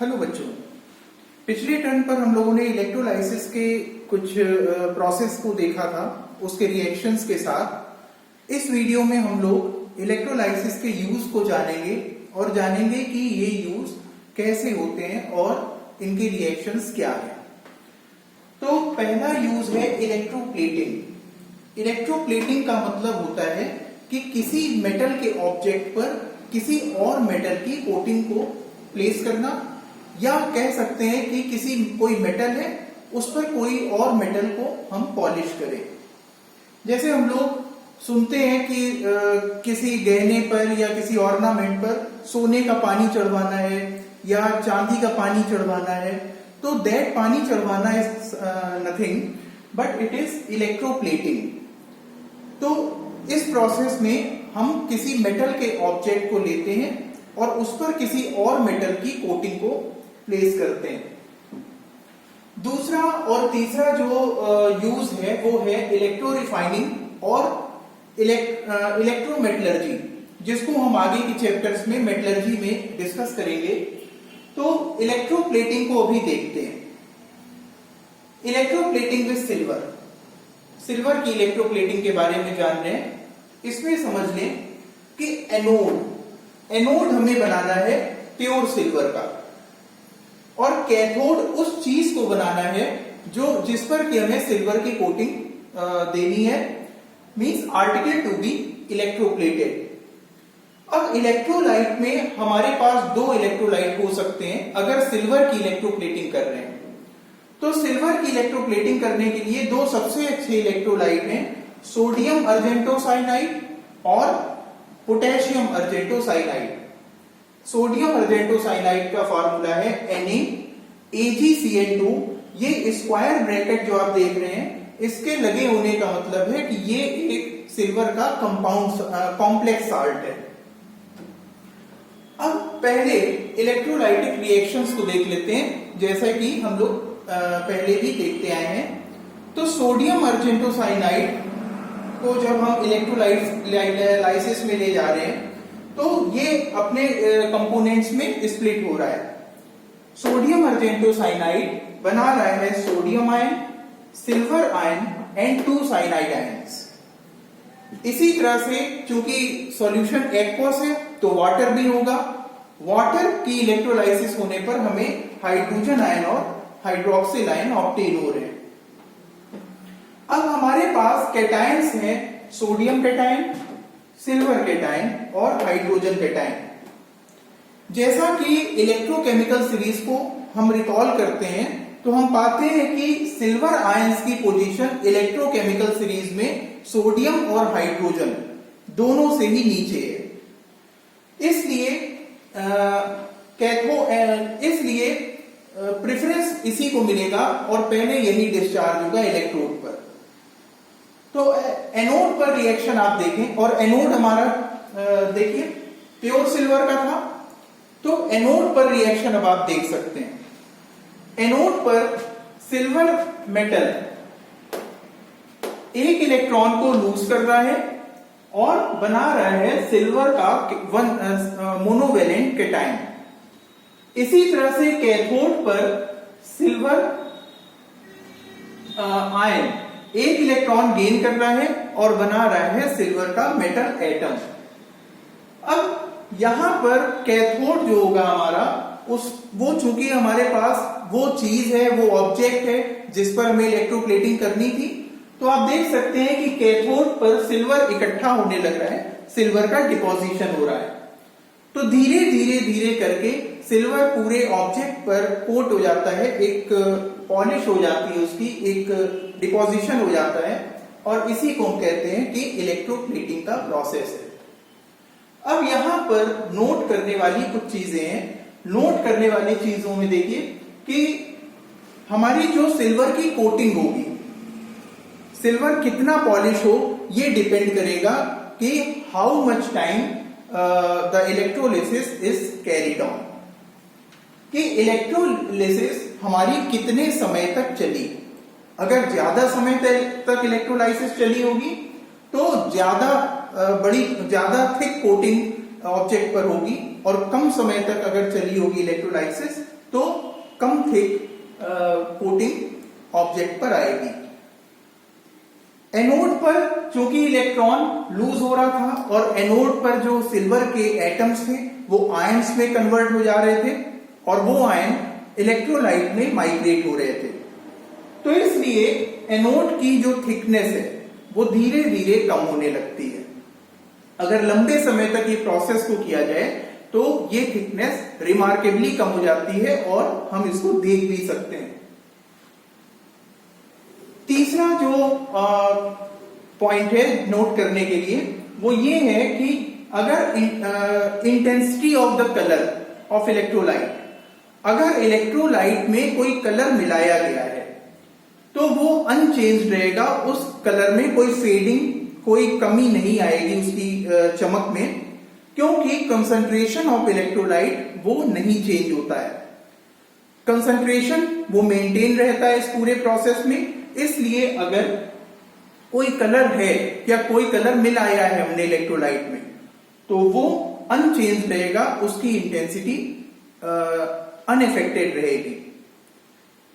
Hello बच्चों, पिछले turn पर हम लोगों ने इलेक्ट्रोलाइसिस के कुछ प्रोसेस को देखा था, उसके रिएक्शंस के साथ। इस वीडियो में हम लोग इलेक्ट्रोलाइसिस के यूज को जानेंगे और जानेंगे कि ये यूज कैसे होते हैं और इनके रिएक्शंस क्या है। तो पहला यूज है इलेक्ट्रोप्लेटिंग। इलेक्ट्रोप्लेटिंग का मतलब होता है कि किसी मेटल के ऑब्जेक्ट पर किसी और मेटल की कोटिंग को प्लेस करना, या कह सकते हैं कि कोई मेटल है उस पर कोई और मेटल को हम पॉलिश करें। जैसे हम लोग सुनते हैं कि किसी गहने पर या किसी ऑर्नामेंट पर सोने का पानी चढ़वाना है या चांदी का पानी चढ़वाना है, तो दैट पानी चढ़वाना is nothing but it is electroplating. तो इस प्रोसेस में हम किसी मेटल के ऑब्जेक्ट को लेते हैं और उस पर किसी और मेटल की कोटिंग को प्लेस करते हैं। दूसरा और तीसरा जो यूज है वो है इलेक्ट्रो रिफाइनिंग और इलेक्ट्रोमेटलर्जी, जिसको हम आगे के चैप्टर्स में मेटलर्जी में डिस्कस करेंगे। तो इलेक्ट्रोप्लेटिंग को अभी देखते हैं। इलेक्ट्रोप्लेटिंग विद सिल्वर की इलेक्ट्रोप्लेटिंग के बारे में जान रहे हैं। इसमें समझ लें कि एनोड हमें बनाना है प्योर सिल्वर का, और कैथोड उस चीज को बनाना है जिस पर कि हमें सिल्वर की कोटिंग देनी है, means article to be electroplated. अब इलेक्ट्रोलाइट में हमारे पास दो इलेक्ट्रोलाइट हो सकते हैं अगर सिल्वर की इलेक्ट्रोप्लेटिंग कर रहे हैं। तो सिल्वर की इलेक्ट्रोप्लेटिंग करने के लिए दो सबसे अच्छे इलेक्ट्रोलाइट हैं, सोडियम अर्जेंटोसाइनाइड और पोटेशियम अर्जेंटोसाइनाइड। सोडियम अर्जेंटोसाइनाइड का फार्मूला है NaAgCl2। ये स्क्वायर ब्रैकेट जो आप देख रहे हैं, इसके लगे होने का मतलब है कि ये एक सिल्वर का कॉम्प्लेक्स साल्ट है। अब पहले इलेक्ट्रोलाइटिक रिएक्शंस को देख लेते हैं, जैसा कि हम लोग पहले भी देखते आए हैं। तो सोडियम अर्जेंटोसाइनाइड को जब हम इलेक्ट्रोलाइसिस में ले जा रहे हैं तो ये अपने कंपोनेंट्स में स्प्लिट हो रहा है। सोडियम अर्जेंटोसाइनाइड बना रहा है sodium ion, silver ion and 2 cyanide ions. इसी तरह से चूंकि सॉल्यूशन एक्वस है तो वाटर भी होगा। वाटर की इलेक्ट्रोलाइसिस होने पर हमें हाइड्रोजन आयन और हाइड्रोक्सिल आयन ऑब्टेन हो रहे हैं। अब हमारे पास कैटायंस हैं, सोडियम कैटायन, सिल्वर कैटायन और हाइड्रोजन कैटायन। जैसा कि इलेक्ट्रोकेमिकल सीरीज को हम रिकॉल करते हैं तो हम पाते हैं कि सिल्वर आयंस की पोजीशन इलेक्ट्रोकेमिकल सीरीज में सोडियम और हाइड्रोजन दोनों से ही नीचे है। इसलिए प्रेफरेंस इसी को मिलेगा और पहले यही डिस्चार्ज होगा इलेक्ट्रोड पर। तो एनोड पर रिएक्शन आप देखें, और एनोड हमारा देखिए प्योर सिल्वर का था, तो एनोड पर रिएक्शन अब आप देख सकते हैं। एनोड पर सिल्वर मेटल एक इलेक्ट्रॉन को लूज कर रहा है और बना रहा है सिल्वर का मोनोवेलेंट कैटायन। इसी तरह से कैथोड पर सिल्वर आयन एक इलेक्ट्रॉन गेन कर रहा है और बना रहा है सिल्वर का मेटल एटम। अब यहां पर कैथोड जो होगा हमारा, वो चूंकि हमारे पास वो चीज है, वो ऑब्जेक्ट है जिस पर हमें इलेक्ट्रोप्लेटिंग करनी थी, तो आप देख सकते हैं कि कैथोड पर सिल्वर इकट्ठा होने लग रहा है, सिल्वर का डिपोजिशन हो रहा है। तो धीरे धीरे करके सिल्वर पूरे ऑब्जेक्ट पर कोट हो जाता है, एक पॉलिश हो जाती है, उसकी एक डिपोजिशन हो जाता है, और इसी को हम कहते हैं कि इलेक्ट्रोप्लेटिंग का प्रोसेस है। अब यहां पर नोट करने वाली कुछ चीजें हैं। नोट करने वाली चीजों में देखिए कि हमारी जो सिल्वर की कोटिंग होगी, सिल्वर कितना पॉलिश हो, ये डिपेंड करेगा कि how much time the electrolysis is carried on, कि इलेक्ट्रोलिसिस हमारी कितने समय तक चली। अगर ज्यादा समय तक इलेक्ट्रोलाइसिस चली होगी तो ज्यादा थिक कोटिंग ऑब्जेक्ट पर होगी, और कम समय तक अगर चली होगी इलेक्ट्रोलाइसिस तो कम थिक कोटिंग ऑब्जेक्ट पर आएगी। एनोड पर चूंकि इलेक्ट्रॉन लूज हो रहा था और एनोड पर जो सिल्वर के एटम्स थे वो आयंस में कन्वर्ट हो जा रहे थे और वो आयन इलेक्ट्रोलाइट में माइग्रेट हो रहे थे। तो इसलिए एनोड की जो थिकनेस है वो धीरे धीरे कम होने लगती है। अगर लंबे समय तक ये प्रोसेस को किया जाए तो ये थिकनेस रिमार्केबली कम हो जाती है और हम इसको देख भी सकते हैं। तीसरा जो पॉइंट है नोट करने के लिए वो ये है कि अगर intensity of the colour of electrolyte, अगर इलेक्ट्रोलाइट में कोई कलर मिलाया गया है तो वो अनचेंज्ड रहेगा, उस कलर में कोई फेडिंग, कोई कमी नहीं आएगी उसकी चमक में, क्योंकि कंसंट्रेशन ऑफ इलेक्ट्रोलाइट वो नहीं चेंज होता है। कंसंट्रेशन वो मेंटेन रहता है इस पूरे प्रोसेस में। इसलिए अगर कोई कलर है या कोई कलर मिल आया है हमने इलेक्ट्रोलाइट में तो वो अनचेंज रहेगा, उसकी इंटेंसिटी अनअफेक्टेड रहेगी।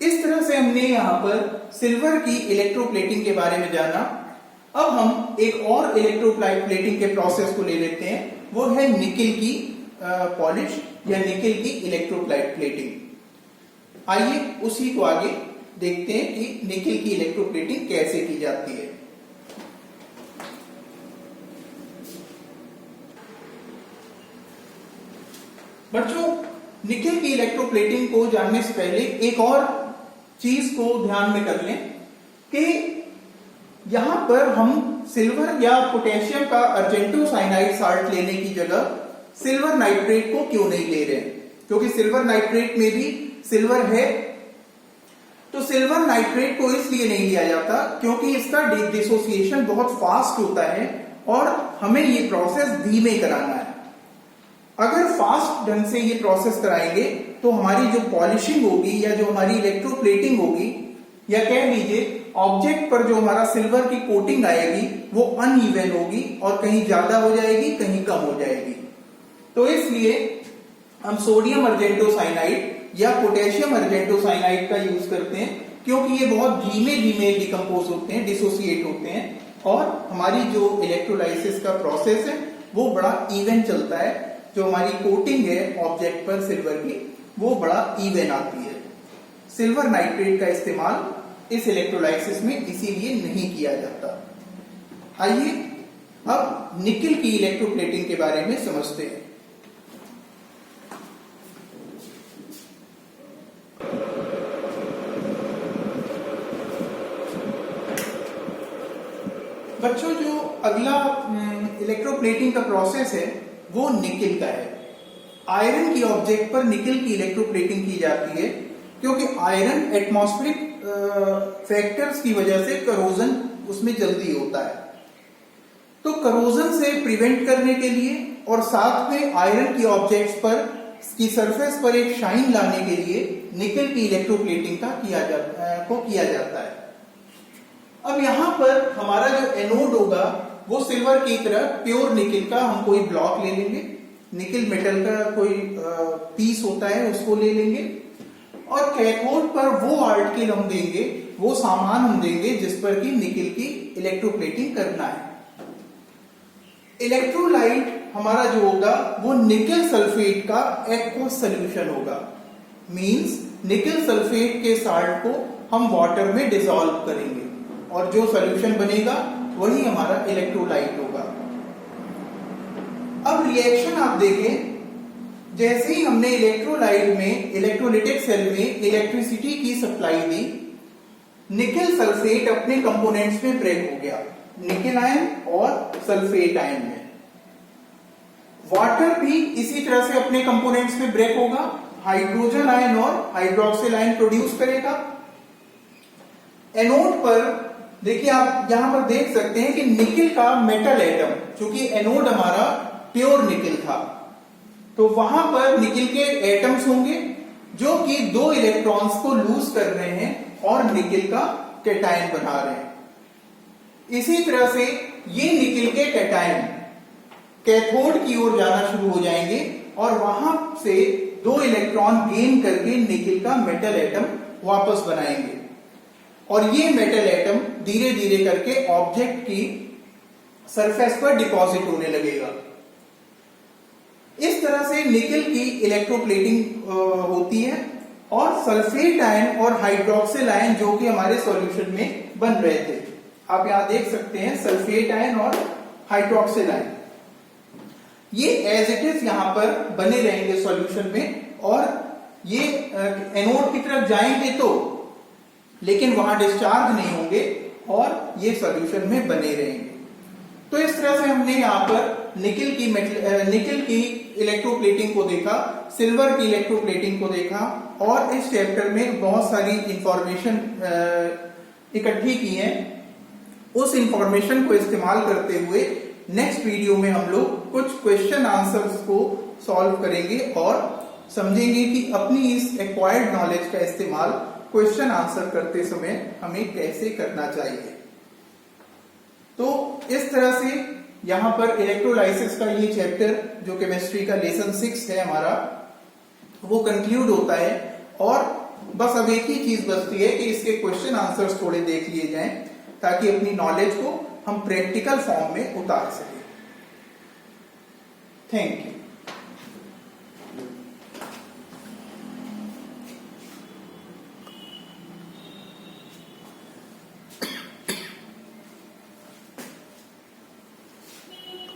इस तरह से हमने यहां पर सिल्वर की इलेक्ट्रोप्लेटिंग के बारे में जाना। अब हम एक और इलेक्ट्रोप्लेटिंग के प्रोसेस को ले लेते हैं, वो है निकिल की पॉलिश या निकिल की इलेक्ट्रोप्लेटिंग। आइए उसी को आगे देखते हैं कि निकिल की इलेक्ट्रोप्लेटिंग कैसे की जाती है। बच्चों, निकिल की इलेक्ट्रोप्लेटिंग को जानने से पहले एक और चीज को ध्यान में कर लें कि यहां पर हम सिल्वर या पोटेशियम का अर्जेंटो साइनाइड साल्ट लेने की जगह सिल्वर नाइट्रेट को क्यों नहीं ले रहे हैं, क्योंकि सिल्वर नाइट्रेट में भी सिल्वर है। तो सिल्वर नाइट्रेट को इसलिए नहीं लिया जाता क्योंकि इसका डिसोसिएशन बहुत फास्ट होता है और हमें ये प्रोसेस धीमे कराना है। अगर फास्ट ढंग से ये प्रोसेस कराएंगे तो हमारी जो पॉलिशिंग होगी या जो हमारी इलेक्ट्रोप्लेटिंग होगी या कह लीजिए ऑब्जेक्ट पर जो हमारा सिल्वर की कोटिंग आएगी वो अनइवन होगी और कहीं ज्यादा हो जाएगी, कहीं कम हो जाएगी। तो इसलिए हम सोडियम अर्जेंटो साइनाइड या पोटेशियम अर्जेंटो साइनाइड का यूज करते हैं, क्योंकि ये बहुत धीमे धीमे डिकम्पोज होते हैं, डिसोसिएट होते हैं और हमारी जो इलेक्ट्रोलाइसिस का प्रोसेस है वो बड़ा इवन चलता है। जो हमारी कोटिंग है ऑब्जेक्ट पर सिल्वर की वो बड़ा इवन आती है। सिल्वर नाइट्रेट का इस्तेमाल इस इलेक्ट्रोलाइसिस में इसीलिए नहीं किया जाता। आइए अब निकिल की इलेक्ट्रोप्लेटिंग के बारे में समझते हैं। बच्चों, जो अगला इलेक्ट्रोप्लेटिंग का प्रोसेस है वो निकिल का है। आयरन की ऑब्जेक्ट पर निकिल की इलेक्ट्रोप्लेटिंग की जाती है क्योंकि आयरन एटमॉस्फेरिक फैक्टर्स की वजह से करोजन उसमें जल्दी होता है। तो करोजन से प्रिवेंट करने के लिए और साथ में आयरन की ऑब्जेक्ट्स पर की सरफेस पर एक शाइन लाने के लिए निकिल की इलेक्ट्रोप्लेटिंग का किया जाता है। अब यहां पर हमारा जो एनोड होगा वो सिल्वर की तरह प्योर निकिल का हम कोई ब्लॉक ले लेंगे, निकिल मेटल का कोई पीस होता है उसको ले लेंगे और कैथोड पर वो आर्टिकल हम देंगे, वो सामान हम देंगे जिस पर की निकिल की इलेक्ट्रोप्लेटिंग करना है। इलेक्ट्रोलाइट हमारा जो होगा वो निकिल सल्फेट का एक्वस सॉल्यूशन होगा। मींस निकिल सल्फेट के साल्ट को हम वाटर में डिसॉल्व करेंगे और जो सॉल्यूशन बनेगा वही हमारा इलेक्ट्रोलाइट होगा। अब रिएक्शन आप देखें, जैसे ही हमने इलेक्ट्रोलाइट में इलेक्ट्रोलिटिक सेल में इलेक्ट्रिसिटी की सप्लाई दी, निकिल सल्फेट अपने कंपोनेंट्स में ब्रेक हो गया, निकिल आयन और सल्फेट आयन में। वाटर भी इसी तरह से अपने कंपोनेंट्स में ब्रेक होगा, हाइड्रोजन आयन और हाइड्रोक्सिल आयन प्रोड्यूस करेगा। एनोड पर देखिए, आप यहां पर देख सकते हैं कि निकिल का मेटल एटम, चूंकि एनोड हमारा प्योर निकिल था, तो वहां पर निकिल के एटम्स होंगे जो कि दो इलेक्ट्रॉन्स को लूज कर रहे हैं और निकिल का कैटायन बना रहे हैं। इसी तरह से ये निकिल के कैटायन कैथोड की ओर जाना शुरू हो जाएंगे और वहां से 2 इलेक्ट्रॉन गेन करके निकेल का मेटल एटम वापस बनाएंगे और ये मेटल एटम धीरे धीरे करके ऑब्जेक्ट की सरफेस पर डिपॉजिट होने लगेगा। इस तरह से निकेल की इलेक्ट्रोप्लेटिंग होती है और सल्फेट आयन और हाइड्रोक्सिल आयन जो कि हमारे सॉल्यूशन में बन रहे थे, आप यहां देख सकते हैं सल्फेट आयन और हाइड्रोक्सिल आयन, ये एज इट इज यहां पर बने रहेंगे सॉल्यूशन में और ये एनोड की तरफ जाएंगे तो, लेकिन वहां डिस्चार्ज नहीं होंगे और ये सॉल्यूशन में बने रहेंगे। तो इस तरह से हमने यहाँ पर निकेल की इलेक्ट्रोप्लेटिंग को देखा, सिल्वर की इलेक्ट्रोप्लेटिंग को देखा और इस चैप्टर में बहुत सारी इंफॉर्मेशन इकट्ठी की है। उस इंफॉर्मेशन को इस्तेमाल करते हुए नेक्स्ट वीडियो में हम लोग कुछ क्वेश्चन आंसर्स को सॉल्व करेंगे और समझेंगे कि अपनी इस एक्वायर्ड नॉलेज का इस्तेमाल क्वेश्चन आंसर करते समय हमें कैसे करना चाहिए। तो इस तरह से यहां पर इलेक्ट्रोलाइसिस का ये चैप्टर जो केमिस्ट्री का लेसन 6 है हमारा, वो कंक्लूड होता है और बस अब एक ही चीज बचती है कि इसके क्वेश्चन आंसर्स थोड़े देख लिए जाएं ताकि अपनी नॉलेज को हम प्रैक्टिकल फॉर्म में उतार सकें। Thank you.